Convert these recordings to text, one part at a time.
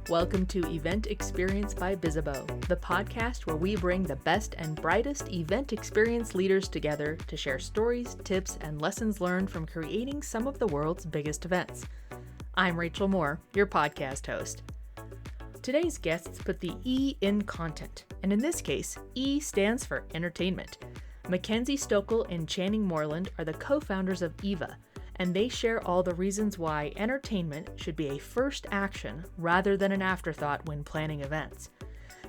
Welcome to Event Experience by Bizzabo, the podcast where we bring the best and brightest event experience leaders together to share stories, tips, and lessons learned from creating some of the world's biggest events. I'm Rachel Moore, your podcast host. Today's guests put the E in content, and in this case, E stands for entertainment. Makenzie, Stokel, and Moreland are the co-founders of EVA, and they share all the reasons why entertainment should be a first action rather than an afterthought when planning events.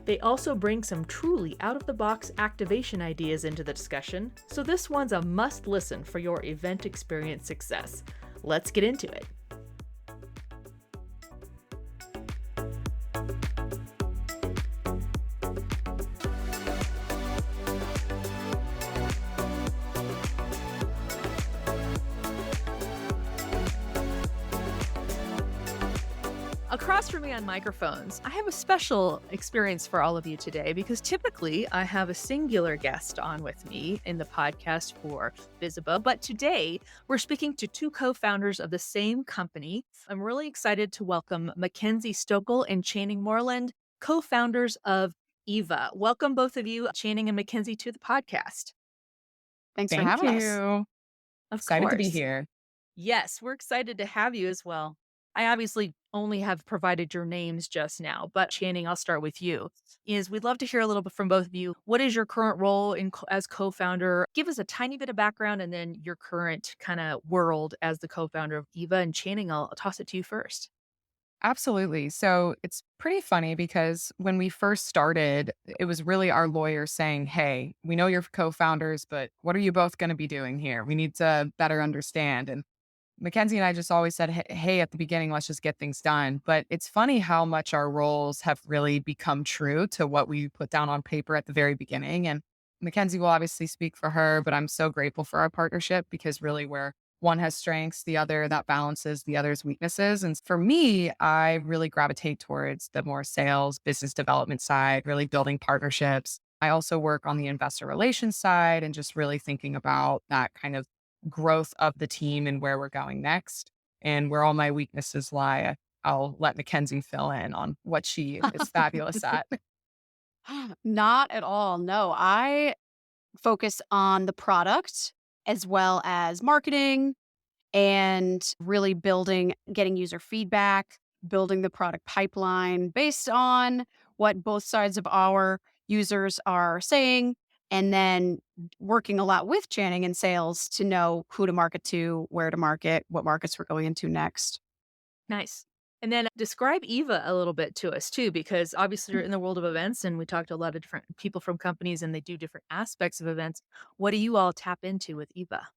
They also bring some truly out-of-the-box activation ideas into the discussion, so this one's a must-listen for your event experience success. Let's get into it. Across from me on microphones, I have a special experience for all of you today because typically I have a singular guest on with me in the podcast for Bizzabo, but today we're speaking to two co-founders of the same company. I'm really excited to welcome Makenzie Stokel and Moreland, co-founders of EVA. Welcome both of you, Channing and Makenzie, to the podcast. Thanks for having us. Of Excited course. to be here. Yes, we're excited to have you as well. I obviously only have provided your names just now, but Channing, I'll start with you. We'd love to hear a little bit from both of you. What is your current role as co-founder? Give us a tiny bit of background and then your current kind of world as the co-founder of EVA. And Channing, I'll toss it to you first. Absolutely. So it's pretty funny because when we first started, it was really our lawyers saying, hey, we know you're co-founders, but what are you both going to be doing here? We need to better understand. And Makenzie and I just always said, hey, at the beginning, let's just get things done. But it's funny how much our roles have really become true to what we put down on paper at the very beginning. And Makenzie will obviously speak for her, but I'm so grateful for our partnership because really where one has strengths, the other that balances the other's weaknesses. And for me, I really gravitate towards the more sales, business development side, really building partnerships. I also work on the investor relations side and just really thinking about that kind of growth of the team and where we're going next and where all my weaknesses lie. I'll let Makenzie fill in on what she is fabulous at. Not at all. No, I focus on the product as well as marketing and really getting user feedback, building the product pipeline based on what both sides of our users are saying, and then working a lot with Channing and sales to know who to market to, where to market, what markets we're going into next. Nice. And then describe EVA a little bit to us too, because obviously you're in the world of events and we talked to a lot of different people from companies and they do different aspects of events. What do you all tap into with EVA?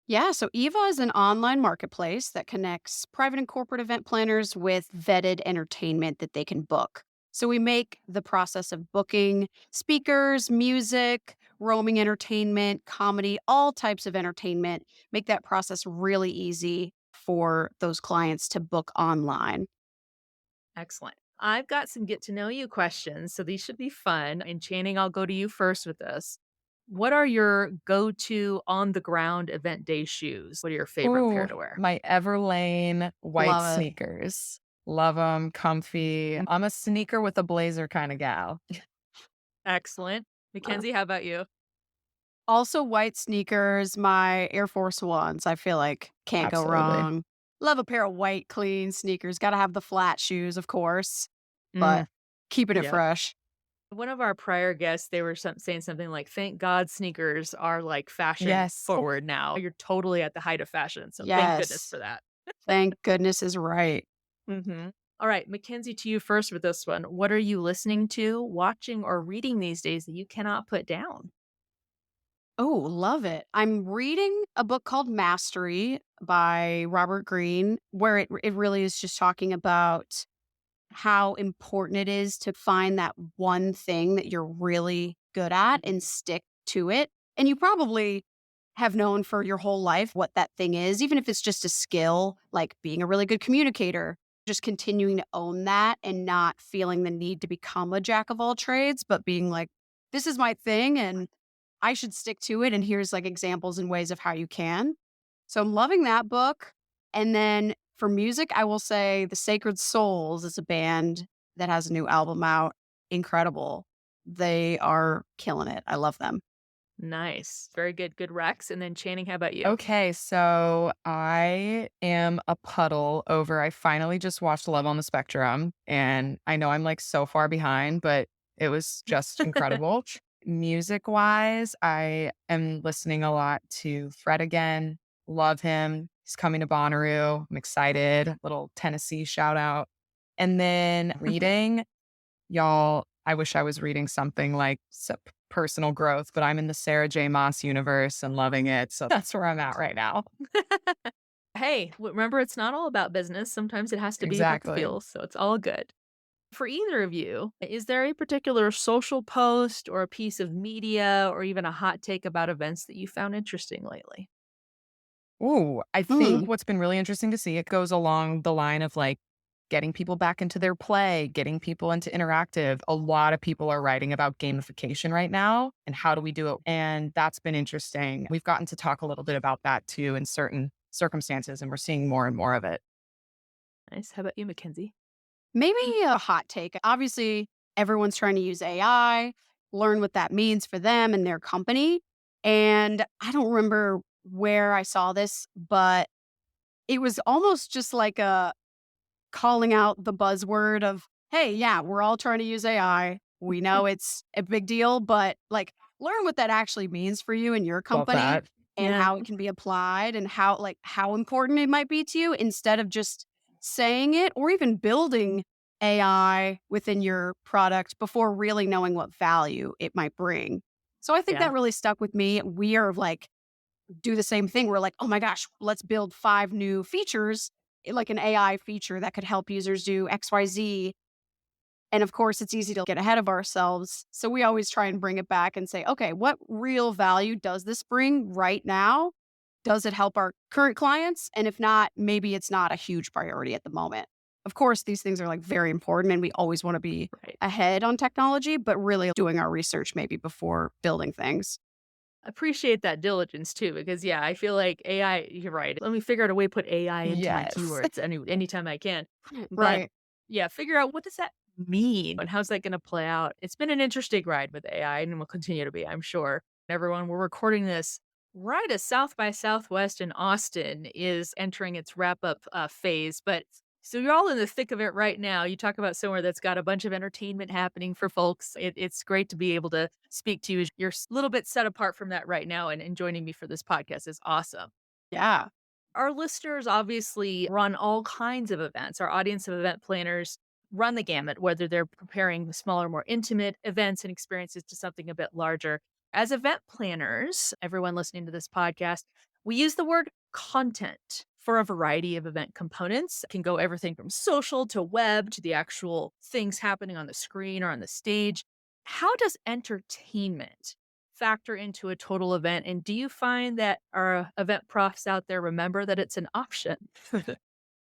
Yeah, so EVA is an online marketplace that connects private and corporate event planners with vetted entertainment that they can book. So we make the process of booking speakers, music, roaming entertainment, comedy, all types of entertainment, make that process really easy for those clients to book online. Excellent. I've got some get to know you questions, so these should be fun. And Channing, I'll go to you first with this. What are your go-to on-the-ground event day shoes? What are your favorite pair Ooh, to wear? my Everlane white Love it. sneakers. Love them, comfy. I'm a sneaker with a blazer kind of gal. Excellent. Makenzie, how about you? Also, white sneakers, my Air Force Ones, I feel like can't go Absolutely. wrong. Love a pair of white, clean sneakers. Got to have the flat shoes, of course, Mm, but keeping it yep. fresh. One of our prior guests, they were saying something like, thank God sneakers are like fashion Yes. forward now. You're totally at the height of fashion. So thank goodness Yes. for that. Thank goodness is right. All right, Makenzie, to you first with this one. What are you listening to, watching, or reading these days that you cannot put down? Oh, love it. I'm reading a book called Mastery by Robert Greene, where it really is just talking about how important it is to find that one thing that you're really good at and stick to it. And you probably have known for your whole life what that thing is, even if it's just a skill, like being a really good communicator, just continuing to own that and not feeling the need to become a jack of all trades, but being like, this is my thing and I should stick to it. And here's like examples and ways of how you can. So I'm loving that book. And then For music, I will say the Sacred Souls is a band that has a new album out. Incredible. They are killing it. I love them. Nice. Very good. Good Rex. And then Channing, how about you? Okay, so I am a puddle over I finally just watched Love on the Spectrum, and I know I'm, like, so far behind, but it was just incredible. Music-wise, I am listening a lot to Fred again, love him. He's coming to Bonnaroo, I'm excited, little Tennessee shout out. And then reading, y'all, I wish I was reading something like personal growth, but I'm in the Sarah J. Maas universe and loving it. So that's where I'm at right now. Hey, remember, it's not all about business. Sometimes it has to be about the Exactly. feels. So it's all good. For either of you, is there a particular social post or a piece of media or even a hot take about events that you found interesting lately? Ooh, I Mhm. think what's been really interesting to see, it goes along the line of like getting people back into their play, getting people into interactive. A lot of people are writing about gamification right now and how do we do it? And that's been interesting. We've gotten to talk a little bit about that too in certain circumstances, and we're seeing more and more of it. Nice. How about you, Mackenzie? Maybe a hot take. Obviously, everyone's trying to use AI, learn what that means for them and their company. And I don't remember where I saw this, but it was almost just like a calling out the buzzword of, hey, yeah, we're all trying to use AI. We know it's a big deal, but like learn what that actually means for you and your Love company that. and Yeah. how it can be applied and how important it might be to you instead of just saying it or even building AI within your product before really knowing what value it might bring. So I think Yeah. that really stuck with me. We are like do the same thing. We're like, "Oh my gosh, let's build 5 new features, like an AI feature that could help users do XYZ." And of course, it's easy to get ahead of ourselves. So we always try and bring it back and say, "Okay, what real value does this bring right now? Does it help our current clients? And if not, maybe it's not a huge priority at the moment." Of course, these things are like very important and we always want to be Right. ahead on technology, but really doing our research maybe before building things. Appreciate that diligence too, because yeah, I feel like AI, you're right. Let me figure out a way to put AI into my Yes. keywords anytime I can. But Right. yeah, figure out what does that mean and how's that going to play out. It's been an interesting ride with AI and will continue to be, I'm sure. Everyone, we're recording this right as South by Southwest in Austin is entering its wrap up phase. But so you're all in the thick of it right now. You talk about somewhere that's got a bunch of entertainment happening for folks. It's great to be able to speak to you. You're a little bit set apart from that right now, and joining me for this podcast is awesome. Yeah. Our listeners obviously run all kinds of events. Our audience of event planners run the gamut, whether they're preparing smaller, more intimate events and experiences to something a bit larger. As event planners, everyone listening to this podcast, we use the word content for a variety of event components. It can go everything from social to web to the actual things happening on the screen or on the stage. How does entertainment factor into a total event? And do you find that our event profs out there remember that it's an option?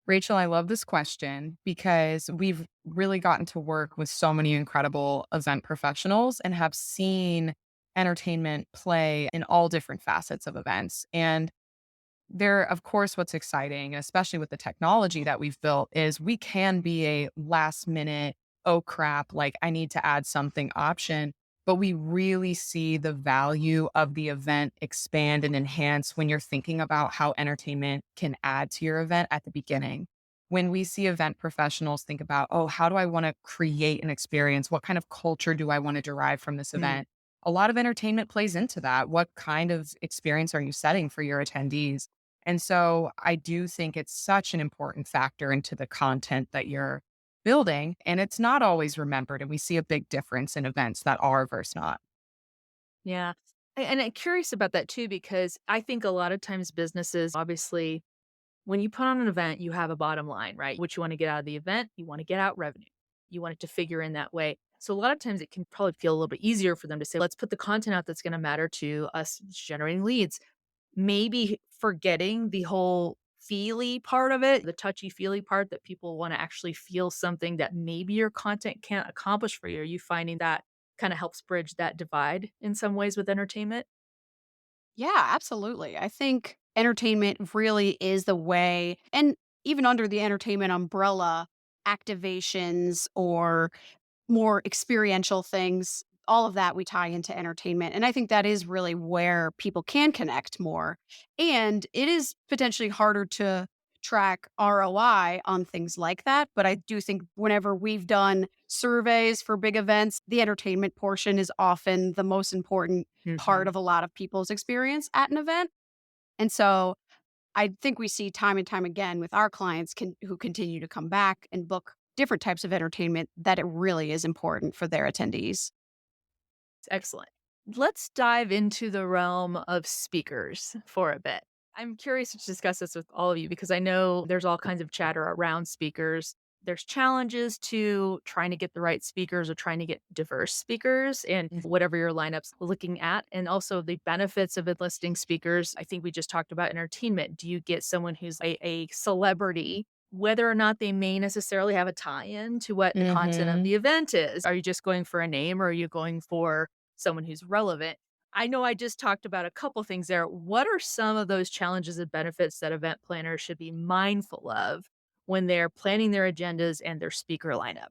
Rachel, I love this question because we've really gotten to work with so many incredible event professionals and have seen entertainment play in all different facets of events. And there, of course, what's exciting, especially with the technology that we've built, is we can be a last minute, oh crap, like I need to add something option. But we really see the value of the event expand and enhance when you're thinking about how entertainment can add to your event at the beginning. When we see event professionals think about, oh, how do I want to create an experience? What kind of culture do I want to derive from this Mm, event? A lot of entertainment plays into that. What kind of experience are you setting for your attendees? And so I do think it's such an important factor into the content that you're building. And it's not always remembered. And we see a big difference in events that are versus not. yeah. And I'm curious about that too, because I think a lot of times businesses, obviously, when you put on an event, you have a bottom line, right? What you want to get out of the event, you want to get out revenue. You want it to figure in that way. So a lot of times it can probably feel a little bit easier for them to say, let's put the content out that's going to matter to us generating leads. Maybe forgetting the whole feely part of it, the touchy feely part that people want to actually feel something that maybe your content can't accomplish for you. Are you finding that kind of helps bridge that divide in some ways with entertainment? Yeah, absolutely. I think entertainment really is the way. And even under the entertainment umbrella, activations or more experiential things, all of that we tie into entertainment. And I think that is really where people can connect more. And it is potentially harder to track ROI on things like that. But I do think whenever we've done surveys for big events, the entertainment portion is often the most important part Hmm. of a lot of people's experience at an event. And so I think we see time and time again with our clients who continue to come back and book different types of entertainment that it really is important for their attendees. Excellent. Let's dive into the realm of speakers for a bit. I'm curious to discuss this with all of you because I know there's all kinds of chatter around speakers. There's challenges to trying to get the right speakers or trying to get diverse speakers and whatever your lineup's looking at. And also the benefits of enlisting speakers. I think we just talked about entertainment. Do you get someone who's a celebrity, whether or not they may necessarily have a tie-in to what the content of Hmm. the event is? Are you just going for a name or are you going for someone who's relevant? I know I just talked about a couple things there. What are some of those challenges and benefits that event planners should be mindful of when they're planning their agendas and their speaker lineup?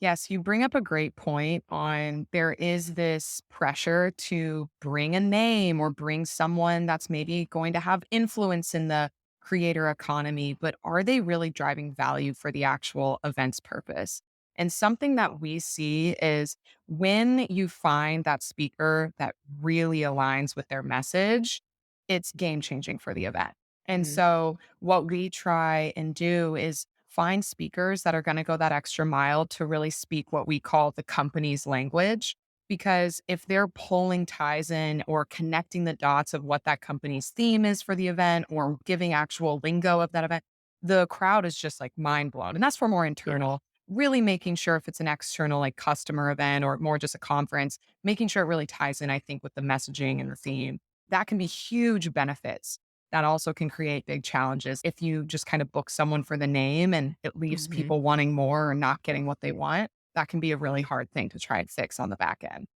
Yes, you bring up a great point on there is this pressure to bring a name or bring someone that's maybe going to have influence in the creator economy, but are they really driving value for the actual event's purpose? And something that we see is when you find that speaker that really aligns with their message, it's game changing for the event. And Mhm. so, what we try and do is find speakers that are going to go that extra mile to really speak what we call the company's language. Because if they're pulling ties in or connecting the dots of what that company's theme is for the event or giving actual lingo of that event, the crowd is just like mind blown. And that's for more Yeah. internal, really making sure if it's an external, like customer event or more just a conference, making sure it really ties in, I think, with the messaging and the theme. That can be huge benefits that also can create big challenges if you just kind of book someone for the name and it leaves Mhm. people wanting more or not getting what they want. That can be a really hard thing to try and fix on the back end.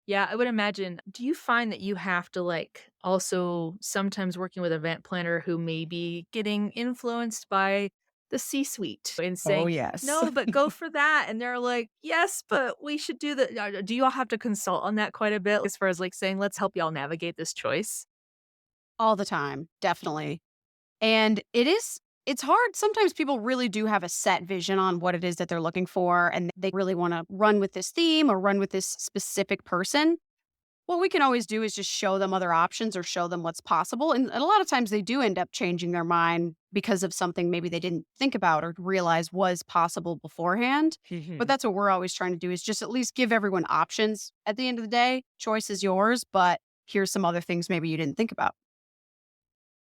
Yeah, I would imagine. Do you find that you have to also sometimes working with an event planner who may be getting influenced by the C-suite and Oh, saying, yes. no, but go for that. And they're like, yes, but we should do that. Do you all have to consult on that quite a bit as far as saying, let's help y'all navigate this choice? All the time, definitely. And it's hard. Sometimes people really do have a set vision on what it is that they're looking for and they really want to run with this theme or run with this specific person. What we can always do is just show them other options or show them what's possible. And a lot of times they do end up changing their mind because of something maybe they didn't think about or realize was possible beforehand. But Mhm. that's what we're always trying to do is just at least give everyone options. At the end of the day, choice is yours, but here's some other things maybe you didn't think about.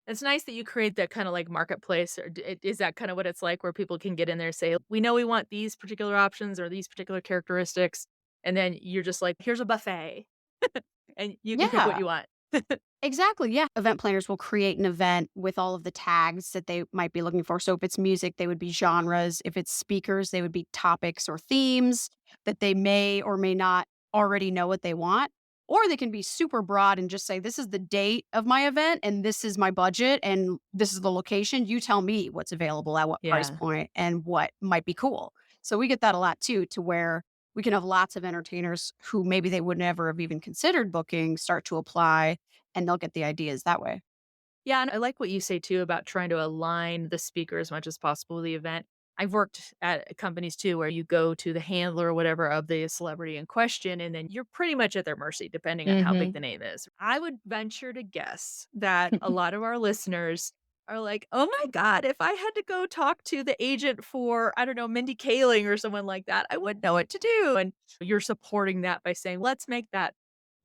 It's nice that you create that kinda marketplace, or is that kinda what it's like where people can get in there and say, "We know we want these particular options or these particular characteristics," and then you're just like, "Here's a buffet, and you can pick what Yeah. you want." Exactly. Yeah. Event planners will create an event with all of the tags that they might be looking for. So if it's music, they would be genres. If it's speakers, they would be topics or themes that they may or may not already know what they want. Or they can be super broad and just say, this is the date of my event and this is my budget and this is the location. You tell me what's available at what price Yeah. point and what might be cool. So we get that a lot too, to where we can have lots of entertainers who maybe they would never have even considered booking start to apply and they'll get the ideas that way. Yeah, and I like what you say too about trying to align the speaker as much as possible with the event. I've worked at companies too where you go to the handler or whatever of the celebrity in question, and then you're pretty much at their mercy depending on how big Hmm. the name is. I would venture to guess that a lot of our listeners are like, oh my God, if I had to go talk to the agent for, I don't know, Mindy Kaling or someone like that, I wouldn't know what to do. And you're supporting that by saying, let's make that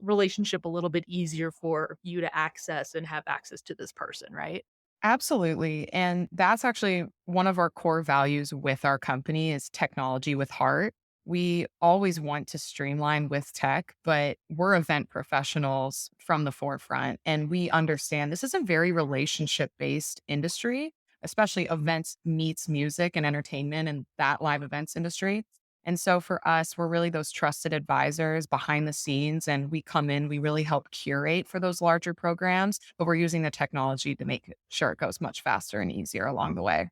relationship a little bit easier for you to access and have access to this person, right? Absolutely. And that's actually one of our core values with our company is technology with heart. We always want to streamline with tech, but we're event professionals from the forefront. And we understand this is a very relationship based industry, especially events meets music and entertainment and that live events industry. And so for us, we're really those trusted advisors behind the scenes, and we come in, we really help curate for those larger programs, but we're using the technology to make sure it goes much faster and easier along the way.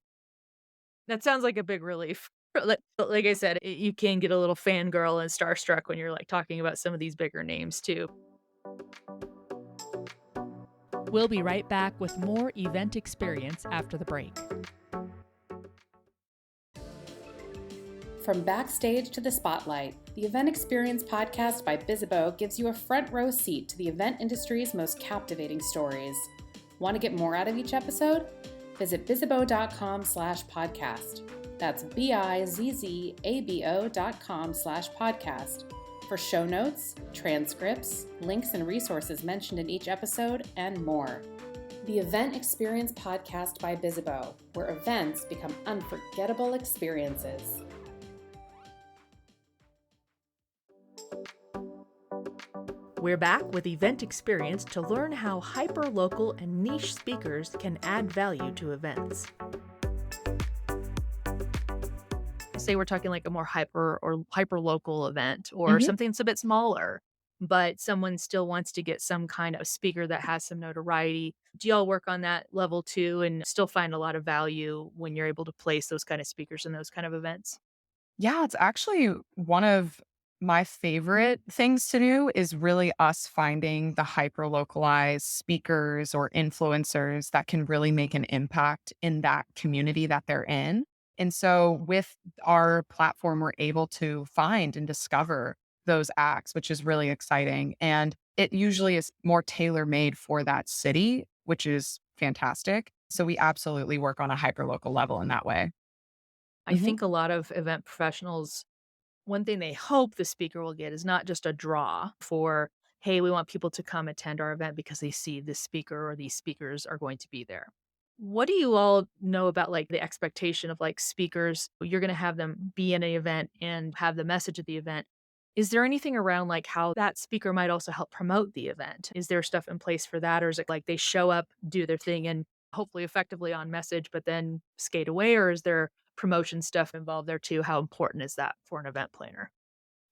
That sounds like a big relief. Like I said, you can get a little fangirl and starstruck when you're, like, talking about some of these bigger names too. We'll be right back with more event experience after the break. From backstage to the spotlight, the Event Experience podcast by Bizzabo gives you a front row seat to the event industry's most captivating stories. Want to get more out of each episode? Visit bizzabo.com/podcast. That's bizzabo.com/podcast for show notes, transcripts, links and resources mentioned in each episode, and more. The Event Experience podcast by Bizzabo, where events become unforgettable experiences. We're back with Event Experience to learn how hyper-local and niche speakers can add value to events. Say we're talking like a more hyper-local event or something that's a bit smaller, but someone still wants to get some kind of speaker that has some notoriety. Do y'all work on that level too and still find a lot of value when you're able to place those kind of speakers in those kind of events? Yeah, it's actually one of my favorite things to do is really us finding the hyper localized speakers or influencers that can really make an impact in that community that they're in. And so with our platform, we're able to find and discover those acts, which is really exciting. And it usually is more tailor made for that city, which is fantastic. So we absolutely work on a hyper local level in that way. I think a lot of event professionals, one thing they hope the speaker will get is not just a draw for, hey, we want people to come attend our event because they see this speaker or these speakers are going to be there. What do you all know about like the expectation of like speakers? You're going to have them be in an event and have the message of the event. Is there anything around like how that speaker might also help promote the event? Is there stuff in place for that? Or is it like they show up, do their thing, and hopefully effectively on message, but then skate away? Or is there promotion stuff involved there too? How important is that for an event planner?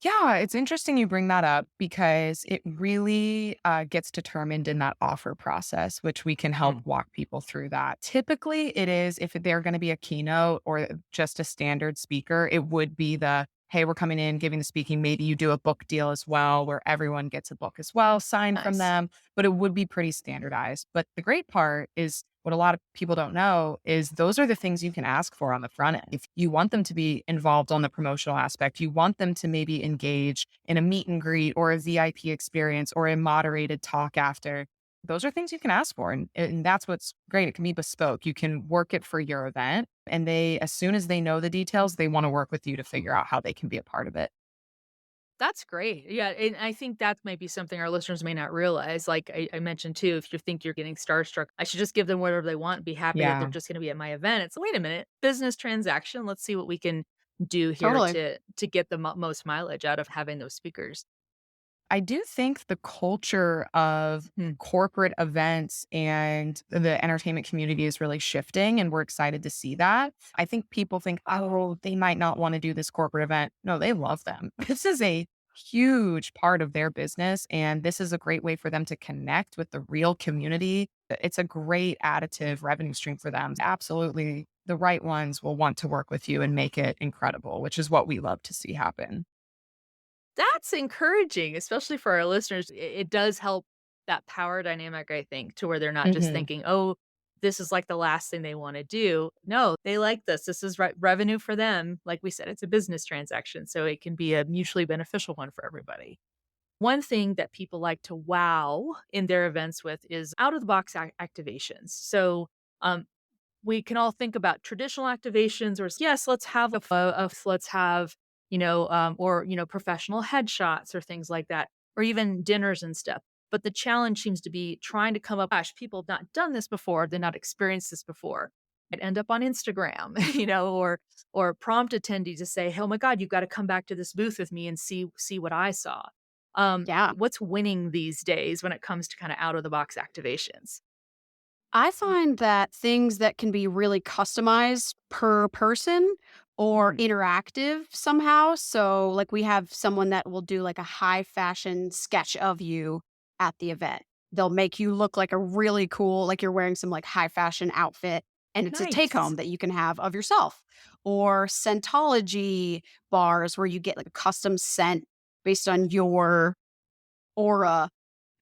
Yeah, it's interesting you bring that up because it really gets determined in that offer process, which we can help walk people through that. Typically, it is if they're going to be a keynote or just a standard speaker, it would be the hey, we're coming in, giving the speaking. Maybe you do a book deal as well, where everyone gets a book as well, signed from Nice. them, but it would be pretty standardized. But the great part is what a lot of people don't know is those are the things you can ask for on the front end. If you want them to be involved on the promotional aspect, you want them to maybe engage in a meet and greet or a VIP experience or a moderated talk after. Those are things you can ask for. And that's what's great. It can be bespoke. You can work it for your event. And as soon as they know the details, they want to work with you to figure out how they can be a part of it. That's great. Yeah, and I think that might be something our listeners may not realize. Like I mentioned too, if you think you're getting starstruck, I should just give them whatever they want, be happy that they're Yeah, just going to be at my event. It's wait a minute, business transaction. Let's see what we can do here Totally. to get the most mileage out of having those speakers. I do think the culture of Hmm. corporate events and the entertainment community is really shifting, and we're excited to see that. I think people think, oh, they might not want to do this corporate event. No, they love them. This is a huge part of their business, and this is a great way for them to connect with the real community. It's a great additive revenue stream for them. Absolutely. The right ones will want to work with you and make it incredible, which is what we love to see happen. That's encouraging, especially for our listeners. It does help that power dynamic, I think, to where they're not just Mhm. thinking, oh, this is like the last thing they want to do. No, they like this. This is revenue for them. Like we said, it's a business transaction. So it can be a mutually beneficial one for everybody. One thing that people like to wow in their events with is out of the box activations. So, um, we can all think about traditional activations or yes, let's have let's have, or, professional headshots or things like that, or even dinners and stuff. But the challenge seems to be trying to come up, gosh, people have not done this before. They've not experienced this before. It end up on Instagram, or prompt attendees to say, hey, oh my God, you've got to come back to this booth with me and see what I saw. Yeah. What's winning these days when it comes to kind of out of the box activations? I find that things that can be really customized per person or interactive somehow. So like we have someone that will do like a high fashion sketch of you at the event. They'll make you look like a really cool, like you're wearing some like high fashion outfit and it's a take Nice. home that you can have of yourself. Or Scentology bars where you get like a custom scent based on your aura,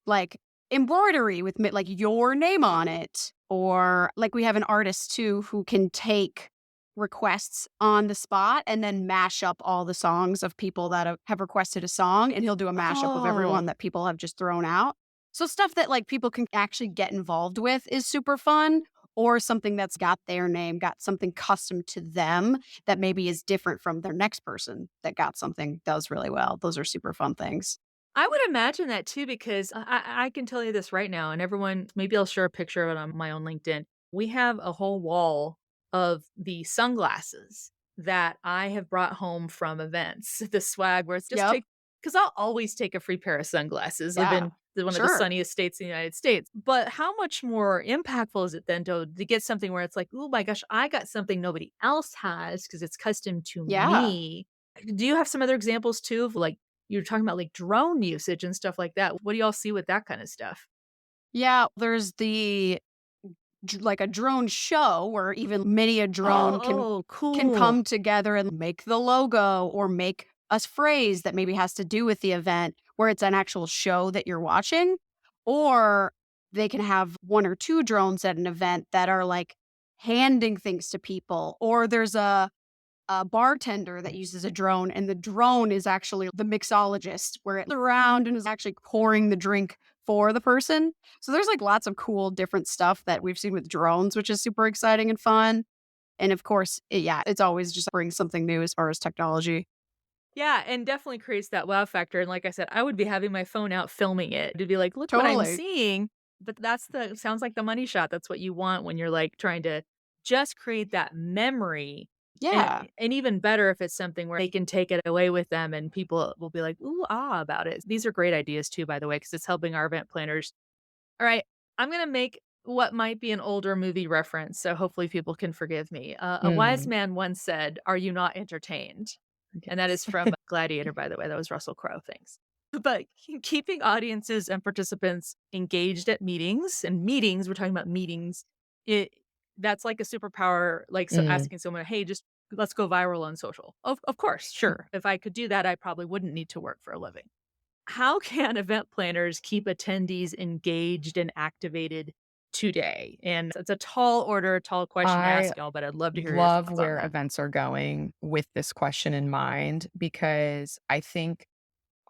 like embroidery with like your name on it. Or like we have an artist too who can take requests on the spot and then mash up all the songs of people that have requested a song, and he'll do a mashup of everyone Oh, that people have just thrown out. So stuff that like people can actually get involved with is super fun, or something that's got their name, got something custom to them that maybe is different from their next person that got something does really well. Those are super fun things. I would imagine that too, because I can tell you this right now, and everyone, maybe I'll share a picture of it on my own LinkedIn. We have a whole wall of the sunglasses that I have brought home from events. The swag where it's just Yep. take, because I'll always take a free pair of sunglasses. Live Yeah. in one of the Sure. sunniest states in the United States. But how much more impactful is it then to get something where it's like, oh my gosh, I got something nobody else has because it's custom to Yeah. me. Do you have some other examples too of like, you're talking about, like, drone usage and stuff like that. What do y'all see with that kinda stuff? Yeah. There's the like a drone show where even many a drone Oh, can cool. come together and make the logo or make a phrase that maybe has to do with the event where it's an actual show that you're watching. Or they can have one or two drones at an event that are like handing things to people. Or there's a bartender that uses a drone, and the drone is actually the mixologist where it's around and is actually pouring the drink for the person. So there's like lots of cool different stuff that we've seen with drones, which is super exciting and fun. And of course, yeah, it's always just brings something new as far as technology. Yeah, and definitely creates that wow factor, and like I said, I would be having my phone out filming it to be like, "Look what I'm Totally. seeing." But that's the sounds like the money shot. That's what you want when you're, like, trying to just create that memory, Yeah. and even better if it's something where they can take it away with them and people will be like, "Ooh, ah," about it. These are great ideas too, by the way, because it's helping our event planners. Alright, I'm gonna make what might be an older movie reference, so hopefully people can forgive me. A wise Mm, man once said, "Are you not entertained?" And that is yes. from Gladiator, by the way, that was Russell Crowe, thanks. But keeping audiences and participants engaged at meetings, and meetings, we're talking about meetings, it that's like a superpower, like, so Mm. asking someone, "Hey, just let's go viral on social." Of course, sure. If I could do that, I probably wouldn't need to work for a living. How can event planners keep attendees engaged and activated today? And it's a tall order, tall question to I ask y'all, but I'd love to hear your love thoughts on where that. events are going with this question in mind because I think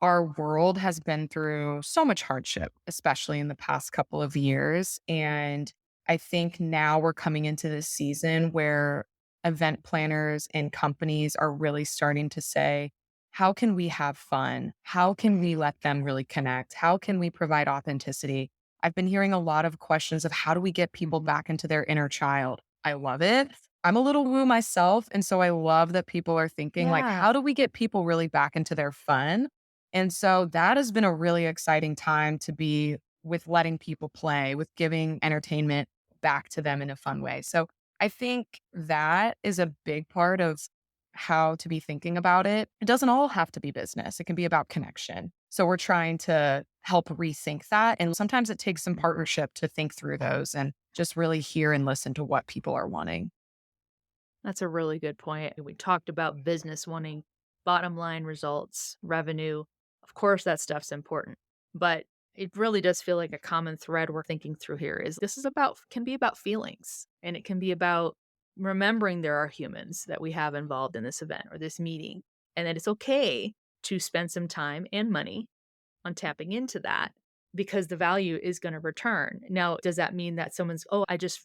our world has been through so much hardship, especially in the past couple of years. And I think now we're coming into this season where event planners and companies are really starting to say, how can we have fun? How can we let them really connect? How can we provide authenticity? I've been hearing a lot of questions of how do we get people back into their inner child? I love it. I'm a little woo myself. And so I love that people are thinking, like, Yeah. how do we get people really back into their fun? And so that has been a really exciting time to be with letting people play, with giving entertainment back to them in a fun way. So I think that is a big part of how to be thinking about it. It doesn't all have to be business, it can be about connection. So we're trying to help rethink that. And sometimes it takes some partnership to think through those and just really hear and listen to what people are wanting. That's a really good point. We talked about business wanting bottom line results, revenue. Of course, that stuff's important, but it really does feel like a common thread we're thinking through here is this is about, can be about feelings, and it can be about remembering there are humans that we have involved in this event or this meeting, and that it's okay to spend some time and money on tapping into that because the value is going to return. Now, does that mean that someone's, oh, I just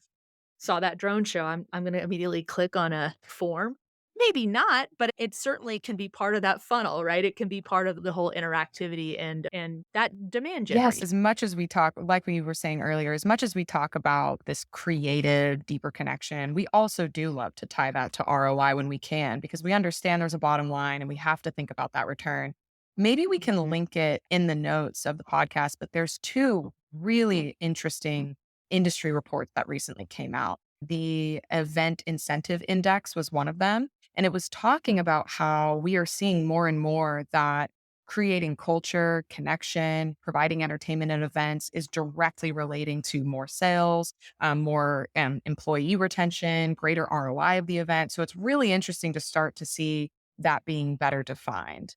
saw that drone show, I'm gonna immediately click on a form? Maybe not, but it certainly can be part of that funnel, right? It can be part of the whole interactivity and that demand Yes, generation. as much as we talk, like we were saying earlier, as much as we talk about this creative, deeper connection, we also do love to tie that to ROI when we can, because we understand there's a bottom line and we have to think about that return. Maybe we can link it in the notes of the podcast, but there's two really interesting industry reports that recently came out. The Event Incentive Index was one of them. And it was talking about how we are seeing more and more that creating culture, connection, providing entertainment and events is directly relating to more sales, more employee retention, greater ROI of the event. So it's really interesting to start to see that being better defined.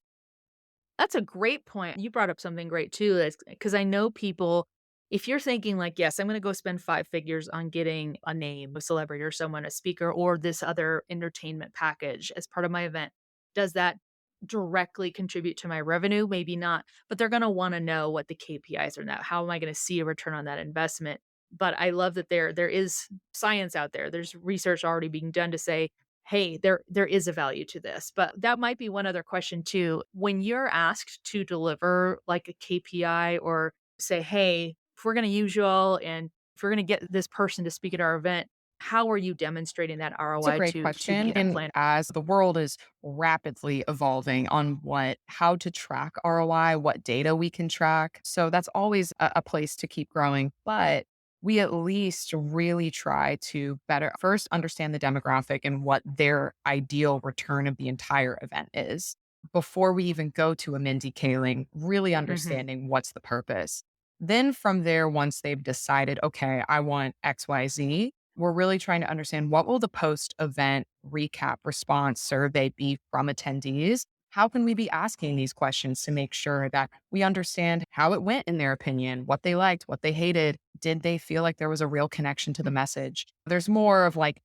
That's a great point. You brought up something great too, because I know people, if you're thinking like, yes, I'm going to go spend 5 figures on getting a name, a celebrity or someone, a speaker, or this other entertainment package as part of my event, does that directly contribute to my revenue? Maybe not, but they're going to want to know what the KPIs are now. How am I going to see a return on that investment? But I love that there is science out there. There's research already being done to say, hey, there is a value to this. But that might be one other question too. When you're asked to deliver like a KPI or say, hey, if we're going to use you all and if we're going to get this person to speak at our event, how are you demonstrating that It's a ROI great to the question. event And planner? as the world is rapidly evolving on how to track ROI, what data we can track. So that's always a place to keep growing. But we at least really try to better first understand the demographic and what their ideal return of the entire event is before we even go to a Mindy Kaling, really Mhm. understanding what's the purpose. Then from there, once they've decided, okay, I want XYZ, we're really trying to understand what will the post-event recap response survey be from attendees? How can we be asking these questions to make sure that we understand how it went in their opinion, what they liked, what they hated? Did they feel like there was a real connection to the message? There's more of like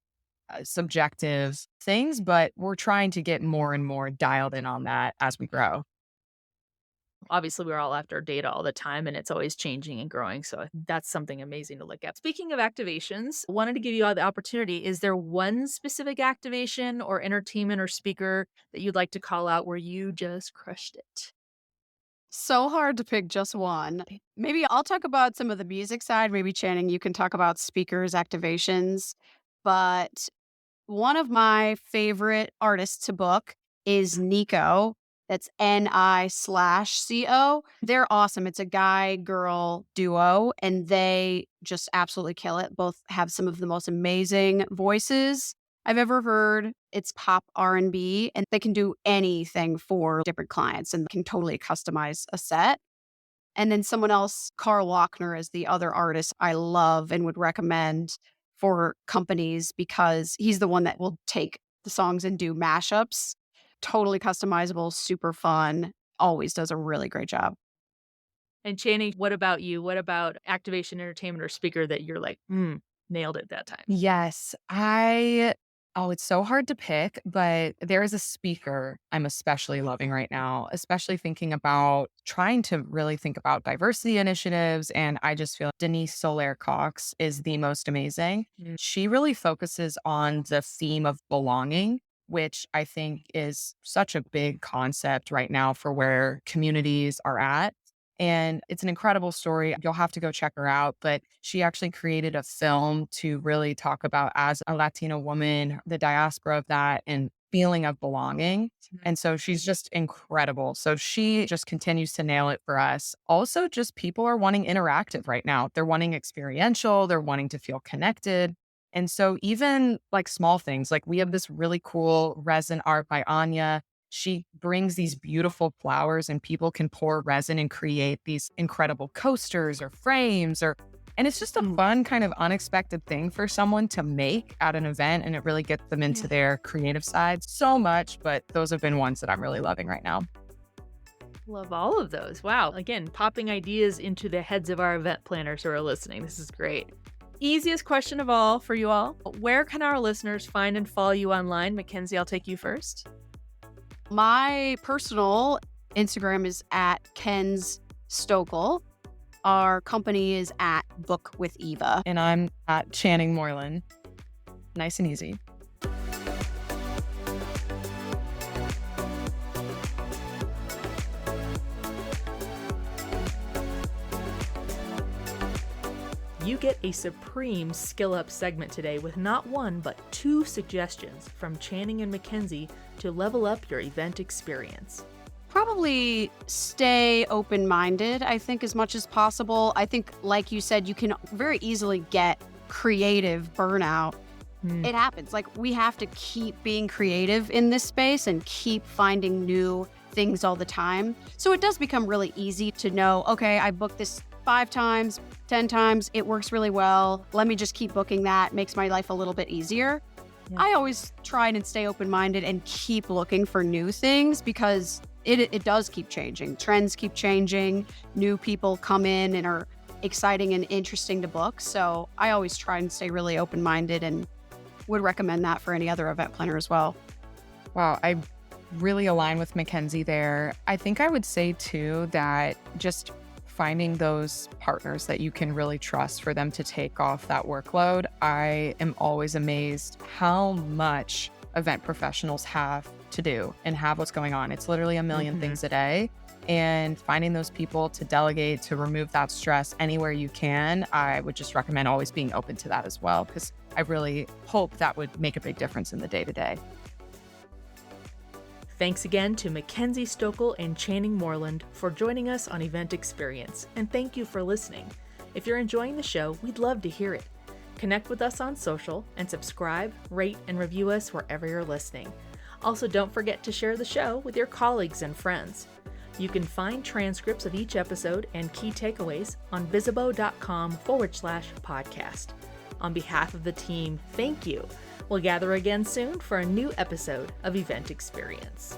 subjective things, but we're trying to get more and more dialed in on that as we grow. Obviously, we're all after data all the time and it's always changing and growing. So that's something amazing to look at. Speaking of activations, wanted to give you all the opportunity. Is there one specific activation or entertainment or speaker that you'd like to call out where you just crushed it? So hard to pick just one. Maybe I'll talk about some of the music side. Maybe Channing, you can talk about speakers, activations. But one of my favorite artists to book is Nico. That's Ni/CO. They're awesome. It's a guy girl duo, and they just absolutely kill it. Both have some of the most amazing voices I've ever heard. It's pop R&B, and they can do anything for different clients and can totally customize a set. And then someone else, Carl Lochner, is the other artist I love and would recommend for companies because he's the one that will take the songs and do mashups. Totally customizable, super fun, always does a really great job. And Channing, what about you? What about activation, entertainment, or speaker that you're like, nailed it that time? Yes, it's so hard to pick, but there is a speaker I'm especially loving right now, especially thinking about trying to really think about diversity initiatives. And I just feel Denise Soler Cox is the most amazing. Mm. She really focuses on the theme of belonging, which I think is such a big concept right now for where communities are at. And it's an incredible story. You'll have to go check her out. But she actually created a film to really talk about, as a Latina woman, the diaspora of that and feeling of belonging. And so she's just incredible. So she just continues to nail it for us. Also, just people are wanting interactive right now. They're wanting experiential, they're wanting to feel connected. And so even like small things, like we have this really cool resin art by Anya. She brings these beautiful flowers and people can pour resin and create these incredible coasters or frames and it's just a fun kind of unexpected thing for someone to make at an event and it really gets them into their creative side so much, but those have been ones that I'm really loving right now. Love all of those. Wow. Again, popping ideas into the heads of our event planners who are listening. This is great. Easiest question of all for you all. Where can our listeners find and follow you online? Makenzie, I'll take you first. My personal Instagram is at Ken's Stokel. Our company is at Book with Eva. And I'm at Channing Moreland. Nice and easy. You get a supreme skill up segment today with not one, but 2 suggestions from Channing and Makenzie to level up your event experience. Probably stay open-minded, I think, as much as possible. I think, like you said, you can very easily get creative burnout It happens. Like, we have to keep being creative in this space and keep finding new things all the time. So it does become really easy to know, okay, I booked this 5 times, 10 times, it works really well. Let me just keep booking that. Makes my life a little bit easier. Yeah. I always try and stay open-minded and keep looking for new things because it does keep changing. Trends keep changing. New people come in and are exciting and interesting to book. So I always try and stay really open-minded and would recommend that for any other event planner as well. Wow, I really align with Makenzie there. I think I would say too that just finding those partners that you can really trust for them to take off that workload. I am always amazed how much event professionals have to do and have what's going on. It's literally a million things a day. And finding those people to delegate, to remove that stress anywhere you can, I would just recommend always being open to that as well, because I really hope that would make a big difference in the day-to-day. Thanks again to Makenzie Stokel and Channing Moreland for joining us on Event Experience, and thank you for listening. If you're enjoying the show, we'd love to hear it. Connect with us on social and subscribe, rate, and review us wherever you're listening. Also, don't forget to share the show with your colleagues and friends. You can find transcripts of each episode and key takeaways on bizzabo.com/podcast. On behalf of the team, thank you. We'll gather again soon for a new episode of Event Experience.